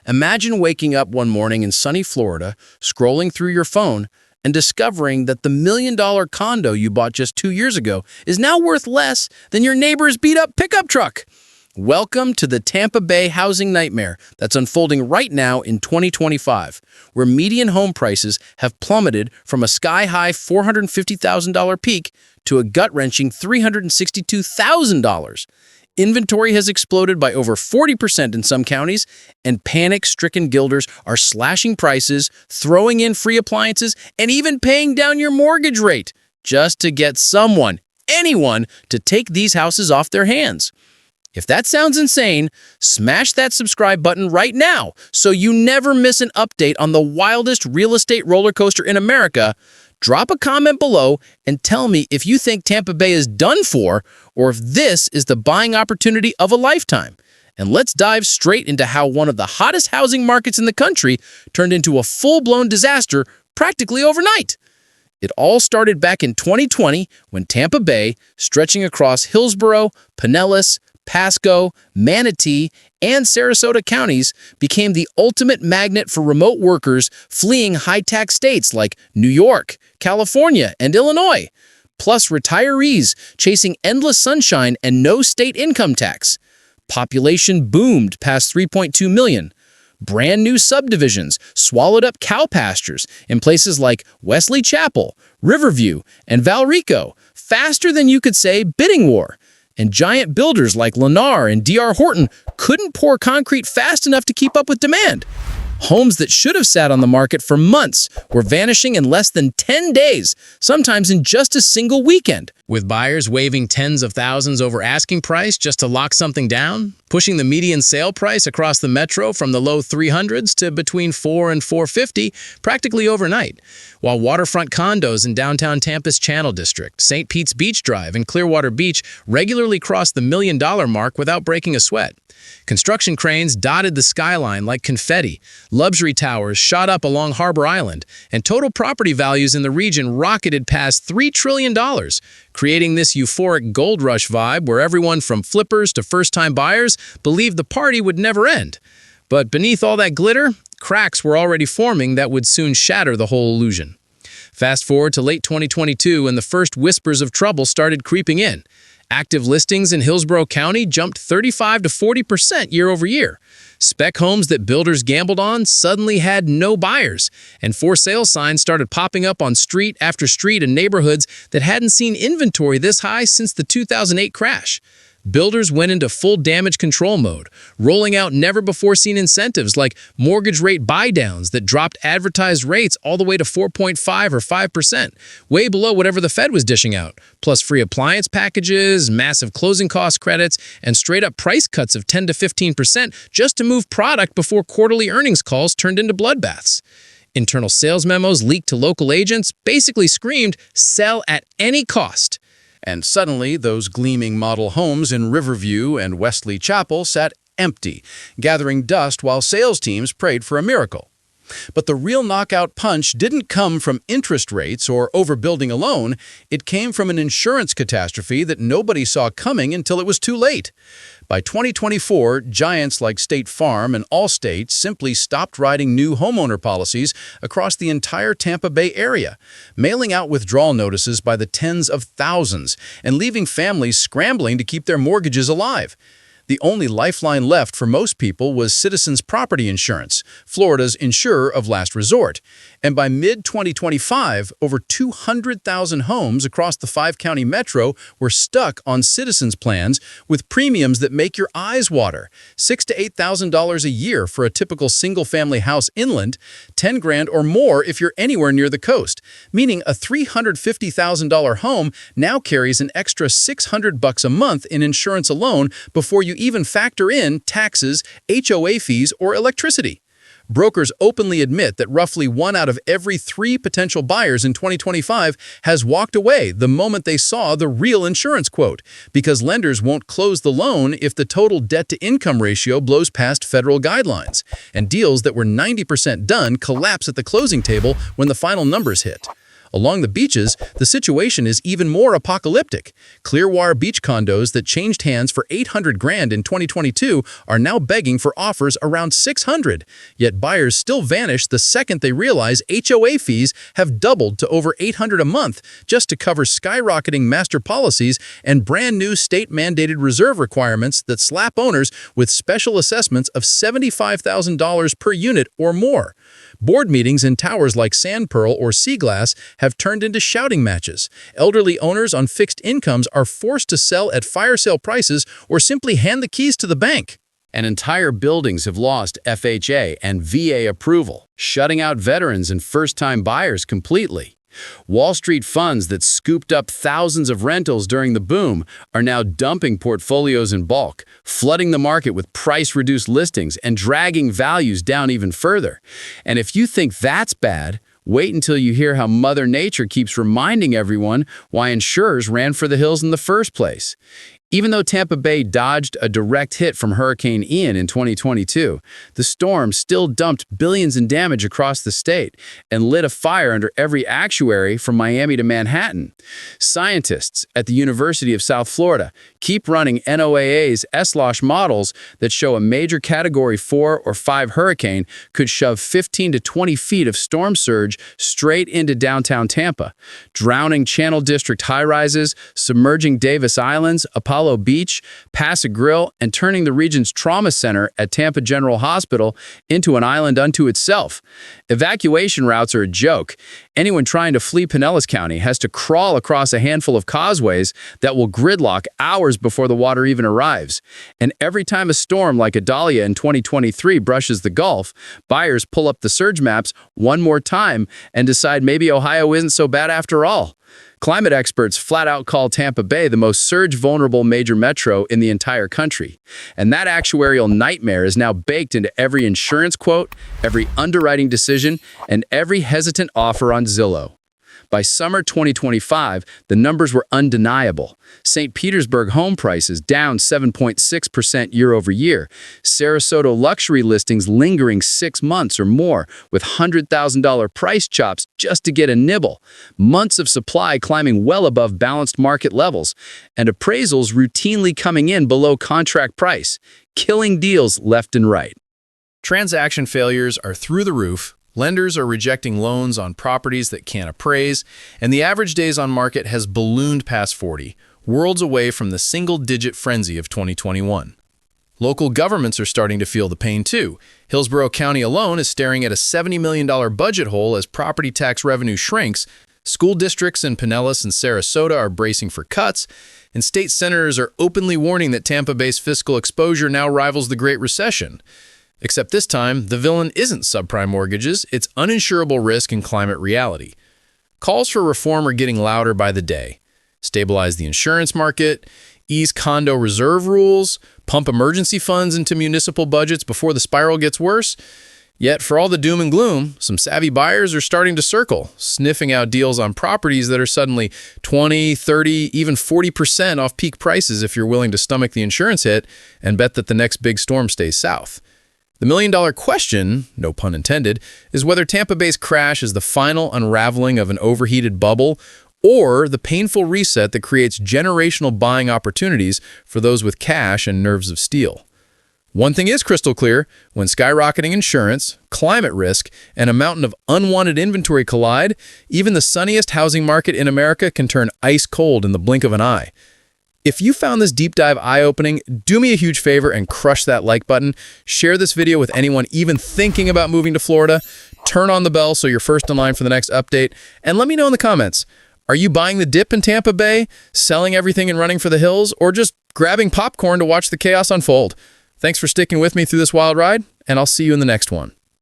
Imagine waking up one morning in sunny Florida, scrolling through your phone, and discovering that the million-dollar condo you bought just 2 years ago is now worth less than your neighbor's beat-up pickup truck. Welcome to the Tampa Bay housing nightmare that's unfolding right now in 2025, where median home prices have plummeted from a sky-high $450,000 peak to a gut-wrenching $362,000. Inventory has exploded by over 40% in some counties, and panic-stricken builders are slashing prices, throwing in free appliances, and even paying down your mortgage rate just to get anyone, to take these houses off their hands. If that sounds insane, smash that subscribe button right now so you never miss an update on the wildest real estate roller coaster in America. Drop a comment below and tell me if you think Tampa Bay is done for or if this is the buying opportunity of a lifetime. And let's dive straight into how one of the hottest housing markets in the country turned into a full-blown disaster practically overnight. It all started back in 2020 when Tampa Bay, stretching across Hillsborough, Pinellas, Pasco, Manatee, and Sarasota counties, became the ultimate magnet for remote workers fleeing high-tax states like New York, California, and Illinois, plus retirees chasing endless sunshine and no state income tax. Population boomed past 3.2 million. Brand new subdivisions swallowed up cow pastures in places like Wesley Chapel, Riverview, and Valrico, faster than you could say bidding war. And giant builders like Lennar and D.R. Horton couldn't pour concrete fast enough to keep up with demand. Homes that should have sat on the market for months were vanishing in less than 10 days, sometimes in just a single weekend. With buyers waving tens of thousands over asking price just to lock something down, pushing the median sale price across the metro from the low 300s to between $400 and $450 practically overnight, while waterfront condos in downtown Tampa's Channel District, St. Pete's Beach Drive, and Clearwater Beach regularly crossed the $1 million mark without breaking a sweat. Construction cranes dotted the skyline like confetti, luxury towers shot up along Harbor Island, and total property values in the region rocketed past $3 trillion, creating this euphoric gold rush vibe where everyone from flippers to first-time buyers believed the party would never end. But beneath all that glitter, cracks were already forming that would soon shatter the whole illusion. Fast forward to late 2022 and the first whispers of trouble started creeping in. Active listings in Hillsborough County jumped 35 to 40% year over year. Spec homes that builders gambled on suddenly had no buyers, and for sale signs started popping up on street after street in neighborhoods that hadn't seen inventory this high since the 2008 crash. Builders went into full damage control mode, rolling out never-before-seen incentives like mortgage rate buy-downs that dropped advertised rates all the way to 4.5 or 5%, way below whatever the Fed was dishing out, plus free appliance packages, massive closing cost credits, and straight-up price cuts of 10 to 15% just to move product before quarterly earnings calls turned into bloodbaths. Internal sales memos leaked to local agents basically screamed, "Sell at any cost." And suddenly, those gleaming model homes in Riverview and Wesley Chapel sat empty, gathering dust while sales teams prayed for a miracle. But the real knockout punch didn't come from interest rates or overbuilding alone. It came from an insurance catastrophe that nobody saw coming until it was too late. By 2024, giants like State Farm and Allstate simply stopped writing new homeowner policies across the entire Tampa Bay area, mailing out withdrawal notices by the tens of thousands and leaving families scrambling to keep their mortgages alive. The only lifeline left for most people was Citizens Property Insurance, Florida's insurer of last resort. And by mid-2025, over 200,000 homes across the 5-county metro were stuck on Citizens plans with premiums that make your eyes water. $6,000 to $8,000 a year for a typical single-family house inland, $10 grand or more if you're anywhere near the coast, meaning a $350,000 home now carries an extra $600 a month in insurance alone before you even factor in taxes, HOA fees, or electricity. Brokers openly admit that roughly 1 out of every 3 potential buyers in 2025 has walked away the moment they saw the real insurance quote, because lenders won't close the loan if the total debt-to-income ratio blows past federal guidelines, and deals that were 90% done collapse at the closing table when the final numbers hit. Along the beaches, the situation is even more apocalyptic. Clearwater beach condos that changed hands for $800,000 in 2022 are now begging for offers around $600,000. Yet buyers still vanish the second they realize HOA fees have doubled to over $800 a month just to cover skyrocketing master policies and brand new state-mandated reserve requirements that slap owners with special assessments of $75,000 per unit or more. Board meetings in towers like Sand Pearl or Sea Glass have turned into shouting matches. Elderly owners on fixed incomes are forced to sell at fire sale prices or simply hand the keys to the bank. And entire buildings have lost FHA and VA approval, shutting out veterans and first-time buyers completely. Wall Street funds that scooped up thousands of rentals during the boom are now dumping portfolios in bulk, flooding the market with price-reduced listings and dragging values down even further. And if you think that's bad, wait until you hear how Mother Nature keeps reminding everyone why insurers ran for the hills in the first place. Even though Tampa Bay dodged a direct hit from Hurricane Ian in 2022, the storm still dumped billions in damage across the state and lit a fire under every actuary from Miami to Manhattan. Scientists at the University of South Florida keep running NOAA's SLOSH models that show a major Category 4 or 5 hurricane could shove 15 to 20 feet of storm surge straight into downtown Tampa, drowning Channel District high-rises, submerging Davis Islands, Apollo Beach, Pass a Grill, and turning the region's trauma center at Tampa General Hospital into an island unto itself. Evacuation routes are a joke. Anyone trying to flee Pinellas County has to crawl across a handful of causeways that will gridlock hours before the water even arrives. And every time a storm like Idalia in 2023 brushes the Gulf, buyers pull up the surge maps one more time and decide maybe Ohio isn't so bad after all. Climate experts flat out call Tampa Bay the most surge-vulnerable major metro in the entire country. And that actuarial nightmare is now baked into every insurance quote, every underwriting decision, and every hesitant offer on Zillow. By summer 2025, the numbers were undeniable. St. Petersburg home prices down 7.6% year over year. Sarasota luxury listings lingering 6 months or more with $100,000 price chops just to get a nibble. Months of supply climbing well above balanced market levels. And appraisals routinely coming in below contract price, killing deals left and right. Transaction failures are through the roof. Lenders are rejecting loans on properties that can't appraise, and the average days on market has ballooned past 40, worlds away from the single-digit frenzy of 2021. Local governments are starting to feel the pain too. Hillsborough County alone is staring at a $70 million budget hole as property tax revenue shrinks. School districts in Pinellas and Sarasota are bracing for cuts, and state senators are openly warning that Tampa Bay's fiscal exposure now rivals the Great Recession. Except this time, the villain isn't subprime mortgages, it's uninsurable risk and climate reality. Calls for reform are getting louder by the day. Stabilize the insurance market, ease condo reserve rules, pump emergency funds into municipal budgets before the spiral gets worse. Yet, for all the doom and gloom, some savvy buyers are starting to circle, sniffing out deals on properties that are suddenly 20, 30, even 40% off peak prices if you're willing to stomach the insurance hit and bet that the next big storm stays south. The million-dollar question, no pun intended, is whether Tampa Bay's crash is the final unraveling of an overheated bubble or the painful reset that creates generational buying opportunities for those with cash and nerves of steel. One thing is crystal clear: when skyrocketing insurance, climate risk, and a mountain of unwanted inventory collide, even the sunniest housing market in America can turn ice cold in the blink of an eye. If you found this deep dive eye-opening, do me a huge favor and crush that like button. Share this video with anyone even thinking about moving to Florida. Turn on the bell so you're first in line for the next update. And let me know in the comments, are you buying the dip in Tampa Bay, selling everything and running for the hills, or just grabbing popcorn to watch the chaos unfold? Thanks for sticking with me through this wild ride, and I'll see you in the next one.